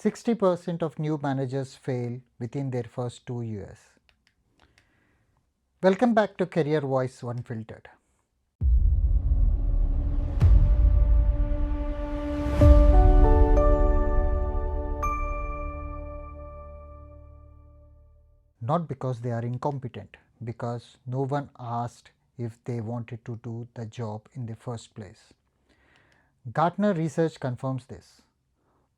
60% of new managers fail within their first 2 years. Welcome back to Career Voice Unfiltered. Not because they are incompetent, because no one asked if they wanted to do the job in the first place. Gartner research confirms this.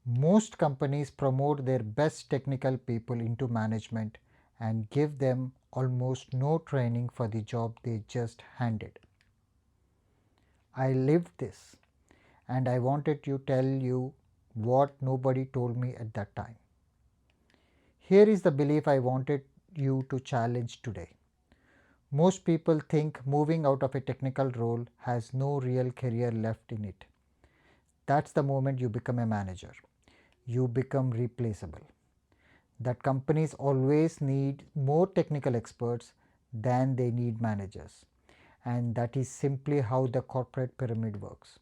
Most companies promote their best technical people into management and give them almost no training for the job they just handed. I lived this, and I wanted to tell you what nobody told me at that time. Here is the belief I wanted you to challenge today. Most people think moving out of a technical role has no real career left in it. That's the moment you become a manager. You become replaceable. That companies always need more technical experts than they need managers, and that is simply how the corporate pyramid works.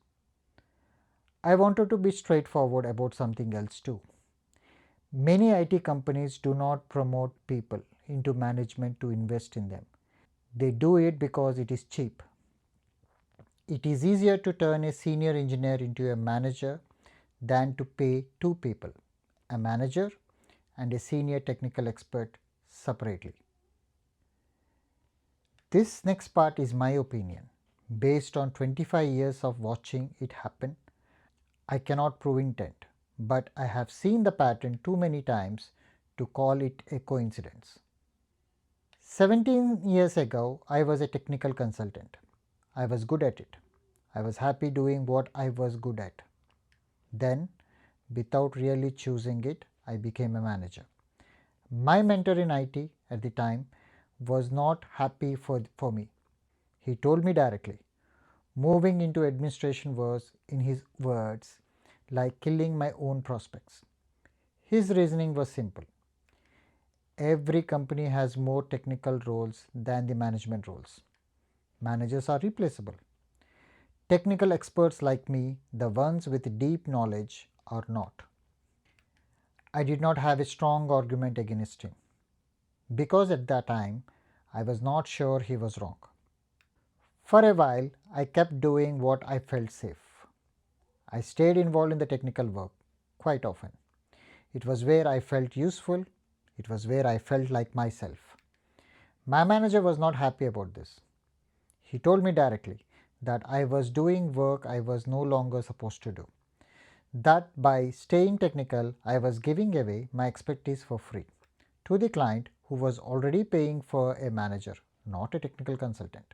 I wanted to be straightforward about something else too. Many IT companies do not promote people into management to invest in them. They do it because it is cheap. It is easier to turn a senior engineer into a manager than to pay two people, a manager and a senior technical expert, separately. This next part is my opinion. Based on 25 years of watching it happen, I cannot prove intent, but I have seen the pattern too many times to call it a coincidence. 17 years ago, I was a technical consultant. I was good at it. I was happy doing what I was good at. Then, without really choosing it, I became a manager. My mentor in IT at the time was not happy for me. He told me directly, moving into administration was, in his words, like killing my own prospects. His reasoning was simple. Every company has more technical roles than the management roles. Managers are replaceable. Technical experts like me, the ones with deep knowledge, are not. I did not have a strong argument against him, because at that time I was not sure he was wrong. For a while, I kept doing what I felt safe. I stayed involved in the technical work quite often. It was where I felt useful. It was where I felt like myself. My manager was not happy about this. He told me directly that I was doing work I was no longer supposed to do. That by staying technical, I was giving away my expertise for free to the client who was already paying for a manager, not a technical consultant.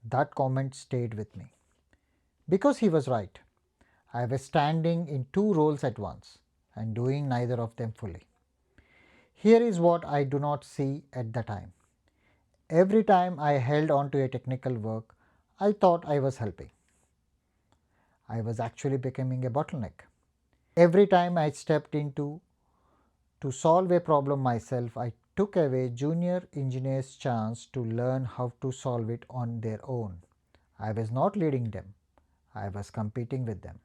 That comment stayed with me. Because he was right. I was standing in two roles at once and doing neither of them fully. Here is what I do not see at the time. Every time I held on to a technical work, I thought I was helping. I was actually becoming a bottleneck. Every time I stepped into to solve a problem myself, I took away junior engineers' chance to learn how to solve it on their own. I was not leading them. I was competing with them.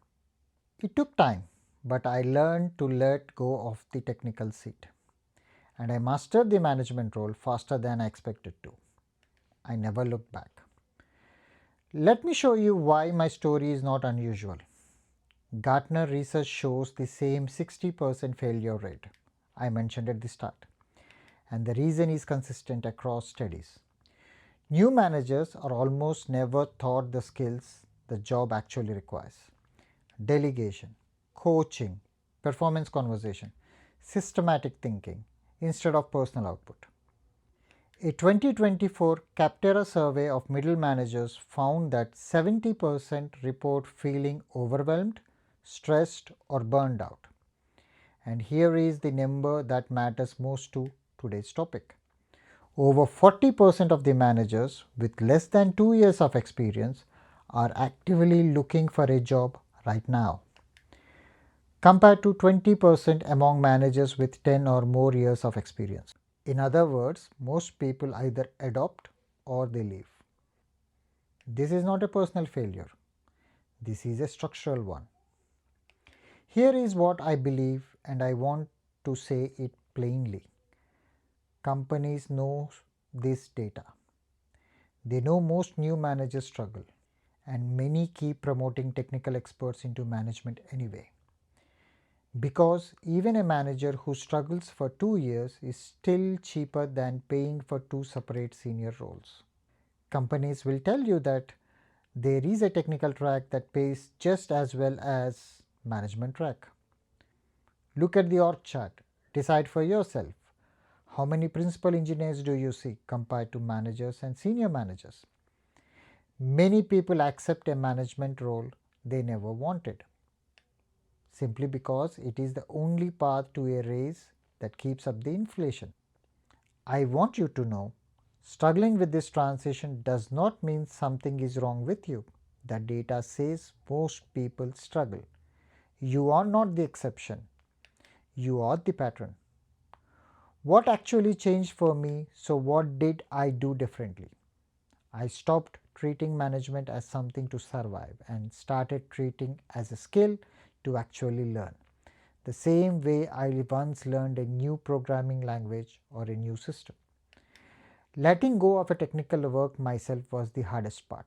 It took time, but I learned to let go of the technical seat. And I mastered the management role faster than I expected to. I never looked back. Let me show you why my story is not unusual. Gartner research shows the same 60% failure rate I mentioned at the start, and the reason is consistent across studies. New managers are almost never taught the skills the job actually requires: delegation, coaching, performance conversation, systematic thinking instead of personal output. A 2024 Capterra survey of middle managers found that 70% report feeling overwhelmed, stressed, or burned out. And here is the number that matters most to today's topic. Over 40% of the managers with less than 2 years of experience are actively looking for a job right now, compared to 20% among managers with 10 or more years of experience. In other words, most people either adopt or they leave. This is not a personal failure. This is a structural one. Here is what I believe and I want to say it plainly. Companies know this data. They know most new managers struggle, and many keep promoting technical experts into management anyway. Because even a manager who struggles for 2 years is still cheaper than paying for two separate senior roles. Companies will tell you that there is a technical track that pays just as well as management track. Look at the org chart. Decide for yourself. How many principal engineers do you see compared to managers and senior managers? Many people accept a management role they never wanted simply because it is the only path to a raise that keeps up the inflation. I want you to know, struggling with this transition does not mean something is wrong with you. The data says most people struggle. You are not the exception. You are the pattern. What actually changed for me? So what did I do differently? I stopped treating management as something to survive and started treating as a skill to actually learn. The same way I once learned a new programming language or a new system. Letting go of a technical work myself was the hardest part.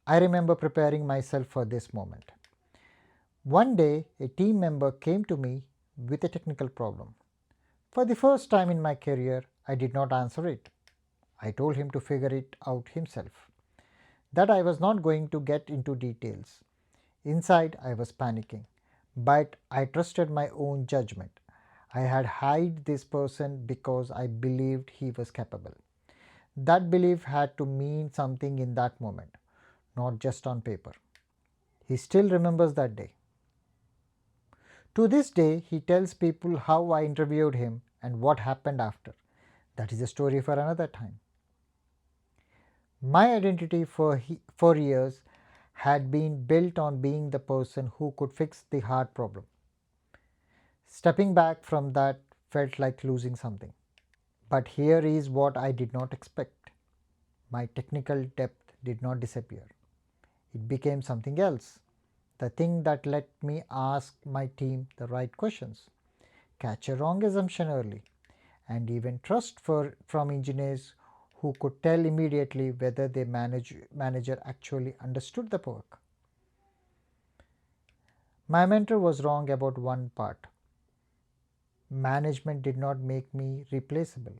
I remember preparing myself for this moment. One day, a team member came to me with a technical problem. For the first time in my career, I did not answer it. I told him to figure it out himself, that I was not going to get into details. Inside, I was panicking, but I trusted my own judgment. I had hired this person because I believed he was capable. That belief had to mean something in that moment, not just on paper. He still remembers that day. To this day, he tells people how I interviewed him and what happened after. That is a story for another time. My identity for years had been built on being the person who could fix the hard problem. Stepping back from that felt like losing something. But here is what I did not expect. My technical depth did not disappear. It became something else. The thing that let me ask my team the right questions, catch a wrong assumption early, and even trust from engineers who could tell immediately whether the manager actually understood the work. My mentor was wrong about one part. Management did not make me replaceable.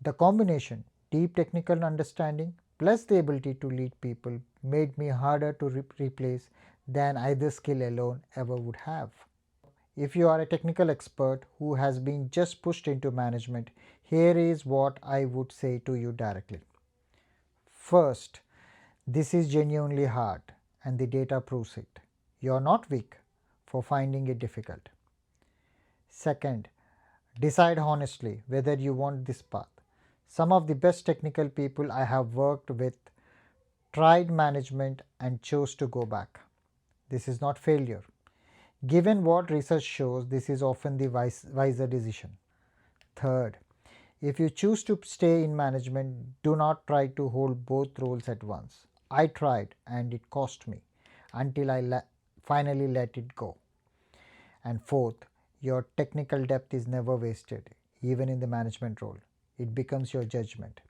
The combination, deep technical understanding plus the ability to lead people, made me harder to replace than either skill alone ever would have. If you are a technical expert who has been just pushed into management, here is what I would say to you directly. First, this is genuinely hard and the data proves it. You are not weak for finding it difficult. Second, decide honestly whether you want this path. Some of the best technical people I have worked with tried management and chose to go back. This is not failure. Given what research shows, this is often the wiser decision. Third, if you choose to stay in management, do not try to hold both roles at once. I tried and it cost me until I finally let it go. And fourth, your technical depth is never wasted, even in the management role. It becomes your judgment.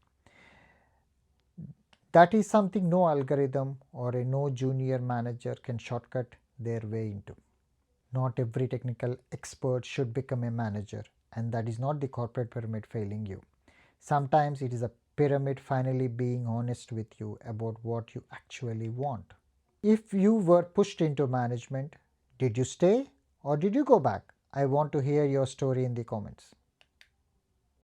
That is something no algorithm or a no junior manager can shortcut their way into. Not every technical expert should become a manager, and that is not the corporate pyramid failing you. Sometimes it is a pyramid finally being honest with you about what you actually want. If you were pushed into management, did you stay or did you go back? I want to hear your story in the comments.